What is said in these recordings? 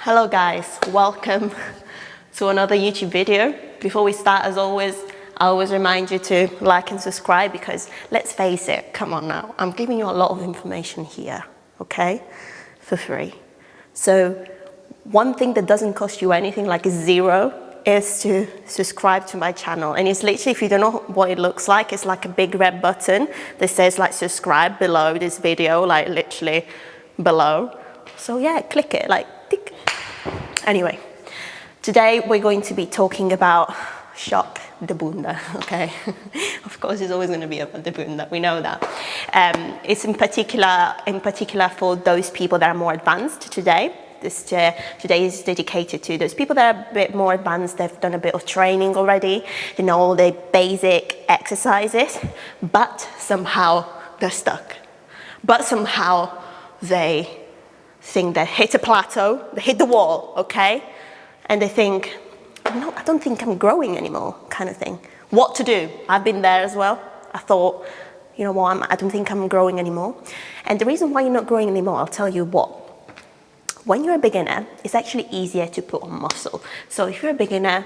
Hello guys, welcome to another YouTube video. Before we start, as always, I always remind you to like and subscribe because let's face it, come on now, I'm giving you a lot of information here, okay, for free. So one thing that doesn't cost you anything, like zero, is to subscribe to my channel. And it's literally, if you don't know what it looks like, it's like a big red button that says like subscribe below this video, like literally below. So yeah, click it, like tick. Anyway, today we're going to be talking about shock the bunda, okay? Of course, it's always going to be about the bunda, we know that. It's in particular for those people that are more advanced today. Today is dedicated to those people that are a bit more advanced. They've done a bit of training already, they know all the basic exercises, but somehow they're stuck. But somehow they think they hit a plateau, they hit the wall, okay? And they think, no, I don't think I'm growing anymore, kind of thing. What to do? I've been there as well. I thought, you know what, I don't think I'm growing anymore. And the reason why you're not growing anymore, I'll tell you what. When you're a beginner, it's actually easier to put on muscle. So if you're a beginner,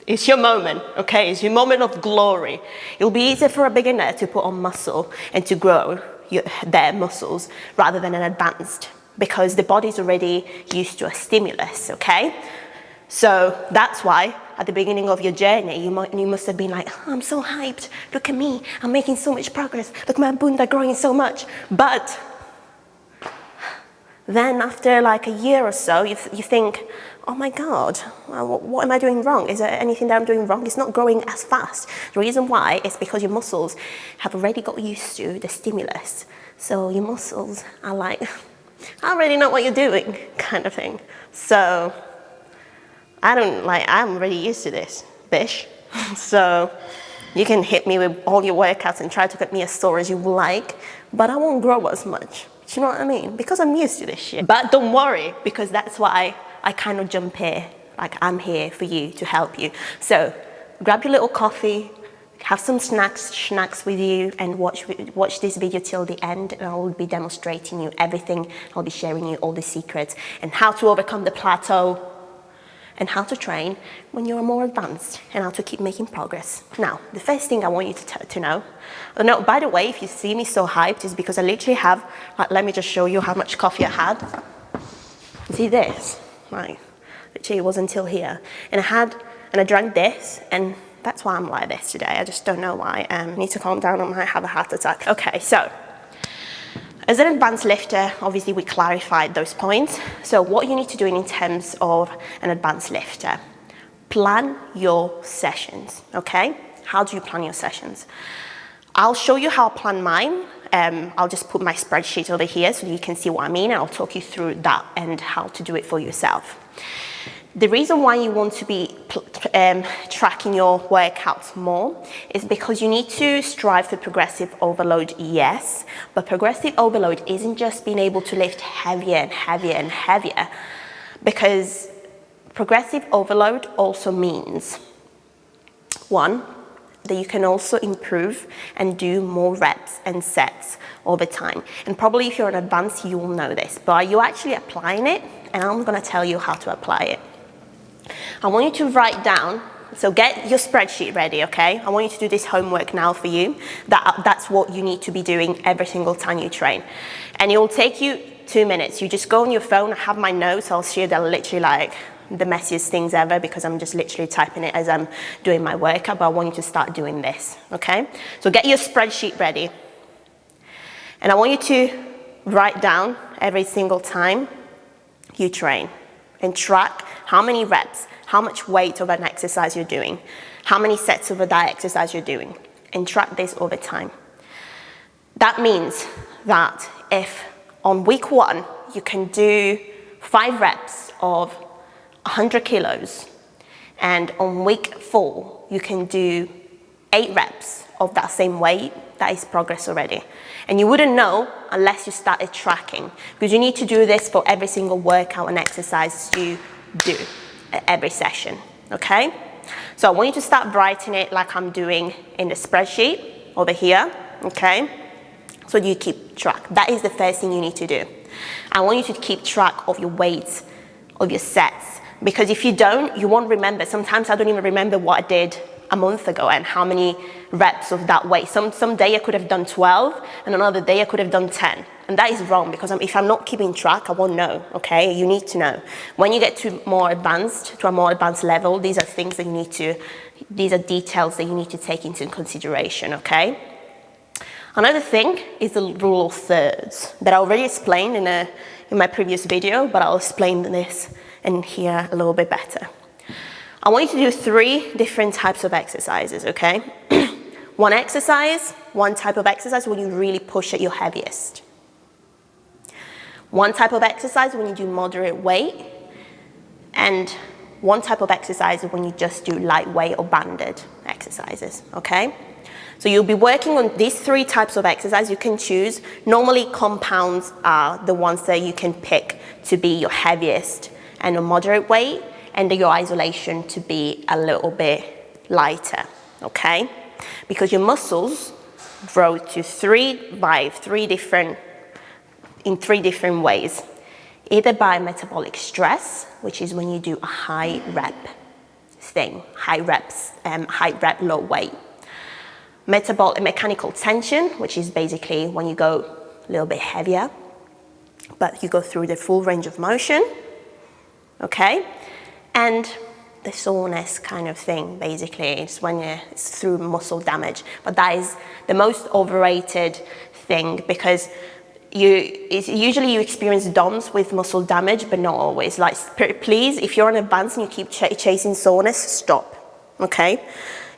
it's your moment, okay? It's your moment of glory. It'll be easier for a beginner to put on muscle and to grow their muscles rather than an advanced, because the body's already used to a stimulus, okay? So that's why at the beginning of your journey, you must have been like, oh, I'm so hyped. Look at me, I'm making so much progress. Look at my bunda growing so much. But then after like a year or so, you think, oh my God, what am I doing wrong? Is there anything that I'm doing wrong? It's not growing as fast. The reason why is because your muscles have already got used to the stimulus. So your muscles are like, I already know what you're doing, kind of thing. So I'm already used to this, bish. So you can hit me with all your workouts and try to get me as sore as you like, but I won't grow as much. Do you know what I mean? Because I'm used to this shit. But don't worry, because that's why I kind of jump here. Like, I'm here for you, to help you. So grab your little coffee, have some snacks with you, and watch this video till the end, and I will be demonstrating you everything. I'll be sharing you all the secrets and how to overcome the plateau and how to train when you're more advanced and how to keep making progress. Now, the first thing I want you to know, no, by the way, if you see me so hyped, is because I literally have, let me just show you how much coffee I had. See this? Right, literally it was until here. And I drank this, and that's why I'm like this today. I just don't know why. I need to calm down, I might have a heart attack. Okay, so as an advanced lifter, obviously we clarified those points. So what you need to do in terms of an advanced lifter, plan your sessions, okay? How do you plan your sessions? I'll show you how I plan mine. I'll just put my spreadsheet over here so you can see what I mean. I'll talk you through that and how to do it for yourself. The reason why you want to be tracking your workouts more is because you need to strive for progressive overload, yes, but progressive overload isn't just being able to lift heavier and heavier and heavier, because progressive overload also means, one, that you can also improve and do more reps and sets over time. And probably if you're an advanced, you will know this, but are you actually applying it? And I'm gonna tell you how to apply it. I want you to write down, so get your spreadsheet ready, okay? I want you to do this homework now for you. That's what you need to be doing every single time you train. And it will take you 2 minutes. You just go on your phone, I have my notes, I'll share they're literally like the messiest things ever because I'm just literally typing it as I'm doing my workout, but I want you to start doing this, okay? So get your spreadsheet ready. And I want you to write down every single time you train and track how many reps, how much weight of an exercise you're doing, how many sets of that exercise you're doing, and track this over time. That means that if on week 1 you can do 5 reps of 100 kilos, and on week 4 you can do 8 reps of that same weight, that is progress already. And you wouldn't know unless you started tracking, because you need to do this for every single workout and exercise you do at every session, okay? So I want you to start writing it like I'm doing in the spreadsheet over here, okay? So you keep track. That is the first thing you need to do. I want you to keep track of your weights, of your sets, because if you don't, you won't remember. Sometimes I don't even remember what I did a month ago and how many reps of that weight. Some day I could have done 12 and another day I could have done 10. And that is wrong, because if I'm not keeping track, I won't know, okay? You need to know. When you get to a more advanced level, these are things that you need to, these are details that you need to take into consideration, okay? Another thing is the rule of thirds that I already explained in my previous video, but I'll explain this in here a little bit better. I want you to do 3 different types of exercises, okay? One type of exercise when you really push at your heaviest. One type of exercise when you do moderate weight, and one type of exercise when you just do lightweight or banded exercises, okay? So you'll be working on these 3 types of exercise. You can choose. Normally compounds are the ones that you can pick to be your heaviest and a moderate weight, and your isolation to be a little bit lighter, okay? Because your muscles grow to 3 different ways. Either by metabolic stress, which is when you do a high rep thing, high rep, low weight. Mechanical tension, which is basically when you go a little bit heavier, but you go through the full range of motion, okay? And the soreness kind of thing, basically, it's when it's through muscle damage. But that is the most overrated thing, because usually you experience DOMs with muscle damage, but not always. Like, please, if you're on advanced and you keep chasing soreness, stop, okay?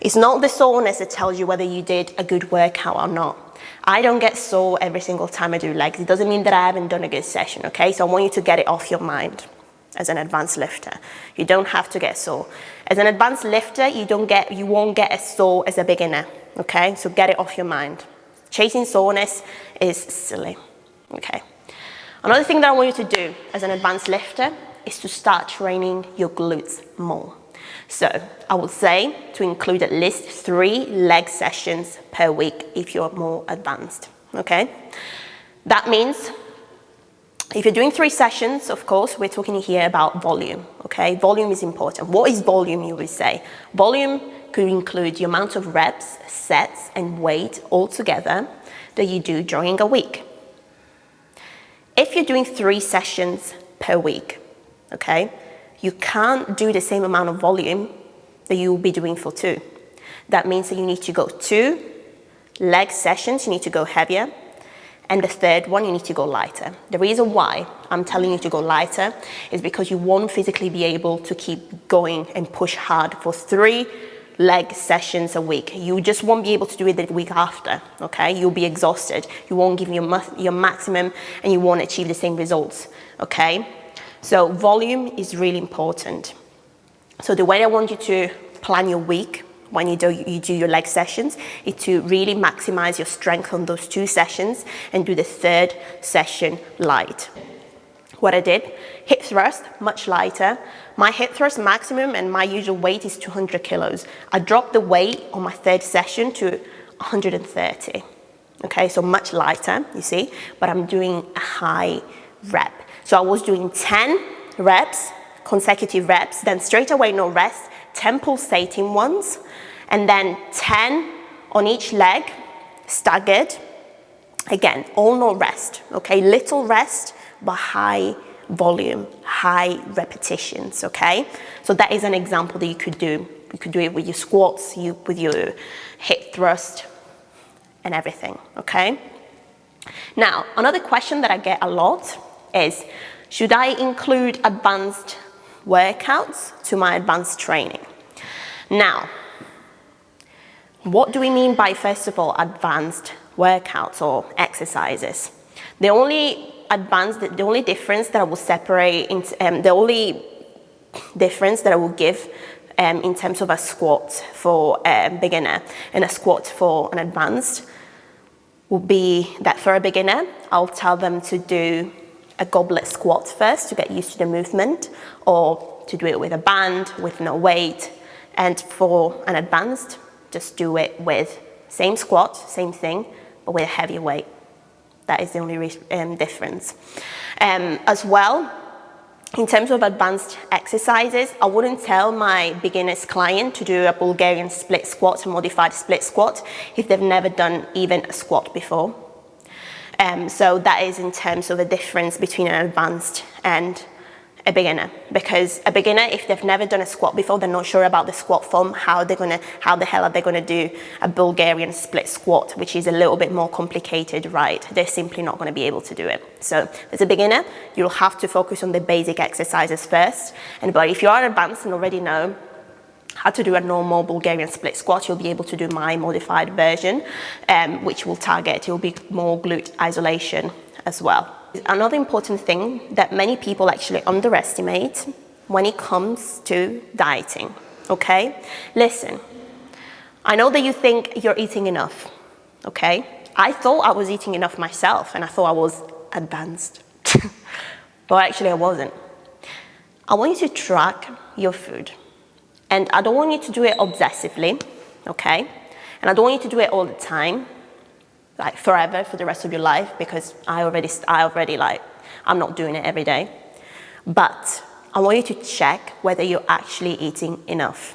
It's not the soreness that tells you whether you did a good workout or not. I don't get sore every single time I do legs. It doesn't mean that I haven't done a good session, okay? So I want you to get it off your mind. As an advanced lifter, you don't have to get sore. As an advanced lifter, you won't get as sore as a beginner, okay? So get it off your mind. Chasing soreness is silly, okay? Another thing that I want you to do as an advanced lifter is to start training your glutes more. So I would say to include at least 3 leg sessions per week if you're more advanced, okay? That means if you're doing 3 sessions, of course, we're talking here about volume, okay? Volume is important. What is volume, you would say? Volume could include the amount of reps, sets, and weight all together that you do during a week. If you're doing 3 sessions per week, okay, you can't do the same amount of volume that you will be doing for 2. That means that you need to go 2 leg sessions, you need to go heavier, and the third one, you need to go lighter. The reason why I'm telling you to go lighter is because you won't physically be able to keep going and push hard for 3 leg sessions a week. You just won't be able to do it the week after, okay? You'll be exhausted. You won't give your maximum and you won't achieve the same results, okay? So volume is really important. So the way I want you to plan your week when you do your leg sessions is to really maximize your strength on those 2 sessions and do the 3rd session light. What I did, hip thrust, much lighter. My hip thrust maximum and my usual weight is 200 kilos. I dropped the weight on my 3rd session to 130. Okay, so much lighter, you see, but I'm doing a high rep. So I was doing 10 reps, consecutive reps, then straight away no rest, 10 pulsating ones, and then 10 on each leg, staggered. Again, all no rest, okay? Little rest, but high volume, high repetitions, okay? So that is an example that you could do. You could do it with your squats, with your hip thrust, and everything, okay? Now, another question that I get a lot is, should I include advanced workouts to my advanced training? Now, what do we mean by, first of all, advanced workouts or exercises? The only difference that I will separate, the only difference that I will give in terms of a squat for a beginner and a squat for an advanced will be that for a beginner, I'll tell them to do a goblet squat first to get used to the movement, or to do it with a band, with no weight. And for an advanced, just do it with same squat, same thing, but with a heavier weight, That is the only difference. As well, in terms of advanced exercises, I wouldn't tell my beginner's client to do a Bulgarian split squat, a modified split squat, if they've never done even a squat before. So that is in terms of the difference between an advanced and a beginner. Because a beginner, if they've never done a squat before, they're not sure about the squat form, how the hell are they gonna do a Bulgarian split squat, which is a little bit more complicated, right? They're simply not gonna be able to do it. So as a beginner, you'll have to focus on the basic exercises first. But if you are advanced and already know how to do a normal Bulgarian split squat, you'll be able to do my modified version, which will target, it will be more glute isolation as well. Another important thing that many people actually underestimate when it comes to dieting, okay? Listen, I know that you think you're eating enough, okay? I thought I was eating enough myself, and I thought I was advanced. But actually I wasn't. I want you to track your food. And I don't want you to do it obsessively, okay? And I don't want you to do it all the time, like forever, for the rest of your life, because I'm not doing it every day. But I want you to check whether you're actually eating enough.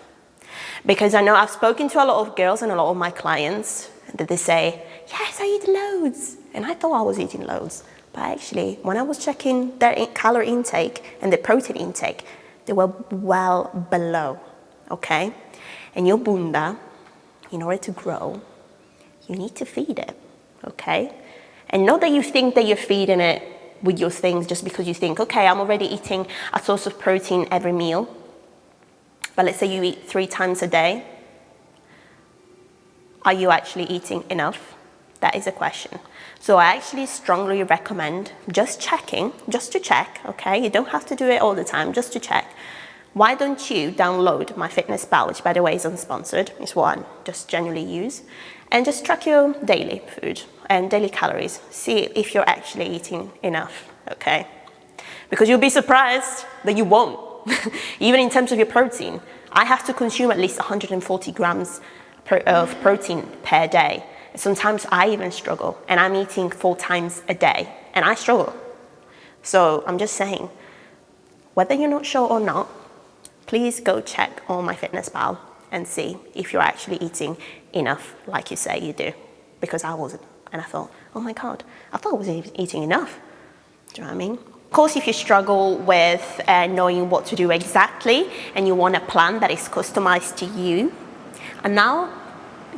Because I know I've spoken to a lot of girls and a lot of my clients that they say, yes, I eat loads. And I thought I was eating loads. But actually, when I was checking their calorie intake and their protein intake, they were well below, okay? And your bunda, in order to grow, you need to feed it, okay? And not that you think that you're feeding it with your things just because you think, okay, I'm already eating a source of protein every meal. But let's say you eat 3 times a day. Are you actually eating enough? That is a question. So I actually strongly recommend just checking, just to check, okay? You don't have to do it all the time, just to check. Why don't you download MyFitnessPal, which by the way is unsponsored, it's what I just generally use, and just track your daily food and daily calories. See if you're actually eating enough, okay? Because you'll be surprised that you won't. Even in terms of your protein, I have to consume at least 140 grams of protein per day. Sometimes I even struggle, and I'm eating 4 times a day, and I struggle. So I'm just saying, whether you're not sure or not, please go check on MyFitnessPal and see if you're actually eating enough like you say you do. Because I wasn't, and I thought, oh my God, I thought I was eating enough. Do you know what I mean? Of course, if you struggle with knowing what to do exactly, and you want a plan that is customized to you, and now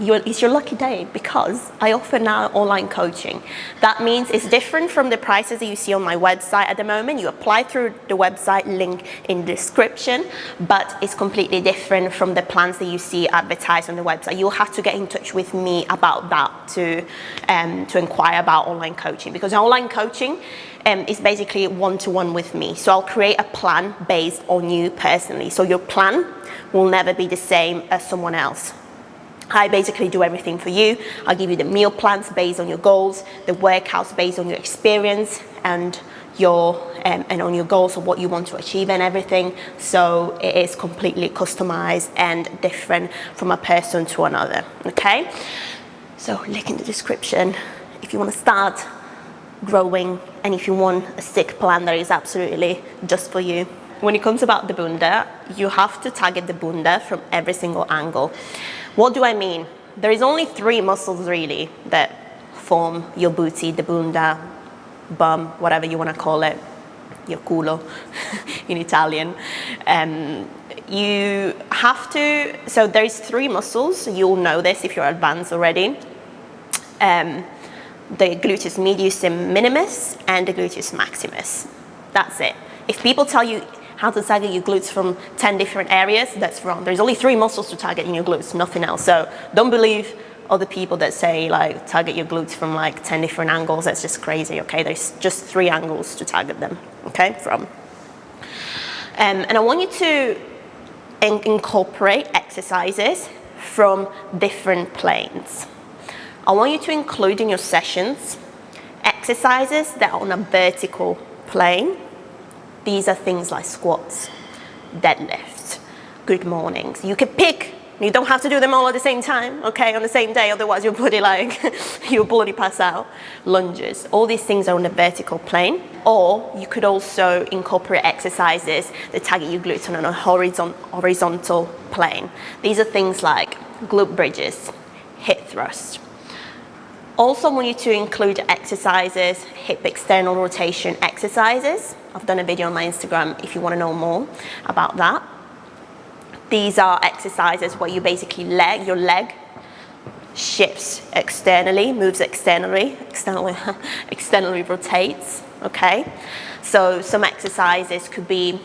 it's your lucky day, because I offer now online coaching. That means it's different from the prices that you see on my website at the moment. You apply through the website link in the description, but it's completely different from the plans that you see advertised on the website. You'll have to get in touch with me about that to inquire about online coaching, because online coaching is basically one-to-one with me. So I'll create a plan based on you personally. So your plan will never be the same as someone else. I basically do everything for you. I'll give you the meal plans based on your goals, the workouts based on your experience and on your goals of what you want to achieve and everything. So it is completely customized and different from a person to another, okay? So link in the description if you want to start growing and if you want a sick plan that is absolutely just for you. When it comes about the bunda, you have to target the bunda from every single angle. What do I mean? There is only 3 muscles really that form your booty, the bunda, bum, whatever you want to call it, your culo in Italian. You have to, so there is 3 muscles, you'll know this if you're advanced already. The gluteus medius and minimus and the gluteus maximus. That's it. If people tell you how to target your glutes from 10 different areas, that's wrong. There's only 3 muscles to target in your glutes, nothing else. So don't believe other people that say like target your glutes from like 10 different angles. That's just crazy, okay? There's just 3 angles to target them, okay, from. And I want you to incorporate exercises from different planes. I want you to include in your sessions exercises that are on a vertical plane. These are things like squats, deadlifts, good mornings. You can pick You don't have to do them all at the same time, okay, on the same day, otherwise you'll bloody you'll bloody pass out. Lunges, all these things are on the vertical plane, or you could also incorporate exercises that target your glutes on a horizontal plane. These are things like glute bridges, hip thrust. Also want you to include exercises, hip external rotation exercises. I've done a video on my Instagram if you want to know more about that. These are exercises where you basically your leg shifts externally, moves externally rotates, okay? So some exercises could be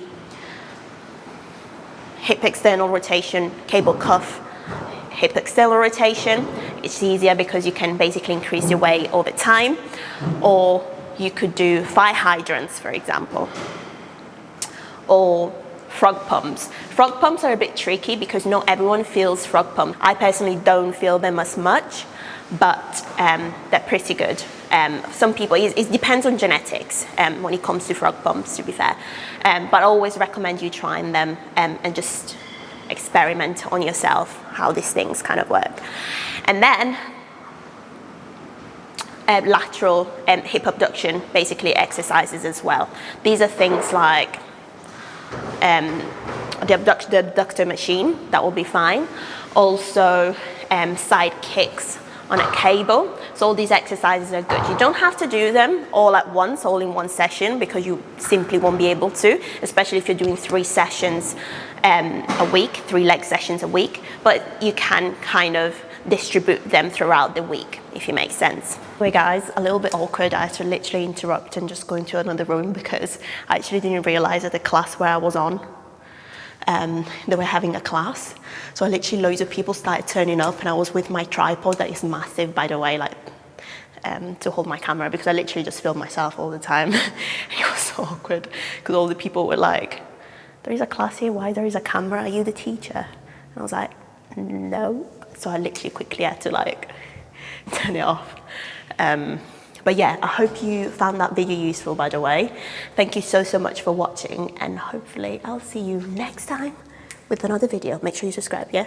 hip external rotation, cable cuff, hip external rotation. It's easier because you can basically increase your weight over time. Or you could do fire hydrants, for example, or frog pumps. Frog pumps are a bit tricky because not everyone feels frog pumps. I personally don't feel them as much, but they're pretty good. Some people, it depends on genetics when it comes to frog pumps, to be fair. But I always recommend you trying them and just experiment on yourself how these things kind of work. And then lateral hip abduction, basically exercises as well. These are things like the abductor machine, that will be fine. Also side kicks on a cable. So all these exercises are good. You don't have to do them all at once, all in one session, because you simply won't be able to, especially if you're doing 3 sessions a week, 3 leg sessions a week, but you can kind of distribute them throughout the week, if it makes sense. Anyway guys, a little bit awkward. I had to literally interrupt and just go into another room because I actually didn't realize that the class where I was on, they were having a class. So literally loads of people started turning up, and I was with my tripod that is massive, by the way, to hold my camera, because I literally just filmed myself all the time. It was so awkward because all the people were like, there is a class here, why there is a camera, are you the teacher? And I was like, no. So I literally quickly had to turn it off. But yeah, I hope you found that video useful, by the way. Thank you so much for watching, and hopefully I'll see you next time with another video. Make sure you subscribe, yeah?